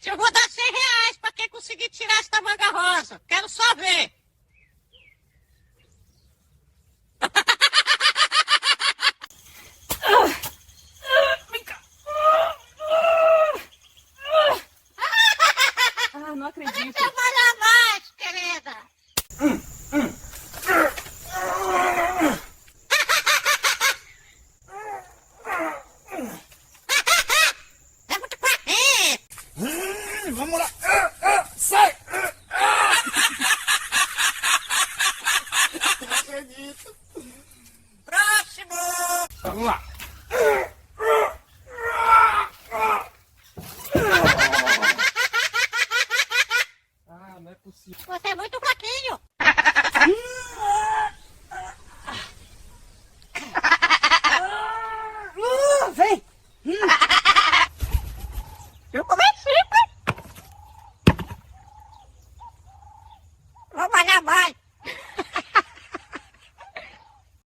Eu vou dar R$ 100 pra quem conseguir tirar essa manga rosa. Quero só ver. Vem cá. Não acredito. Trabalhar mais, querida. É muito corrente. Vamos lá. Sai. Não acredito. Próximo. Vamos lá. Não é possível. Você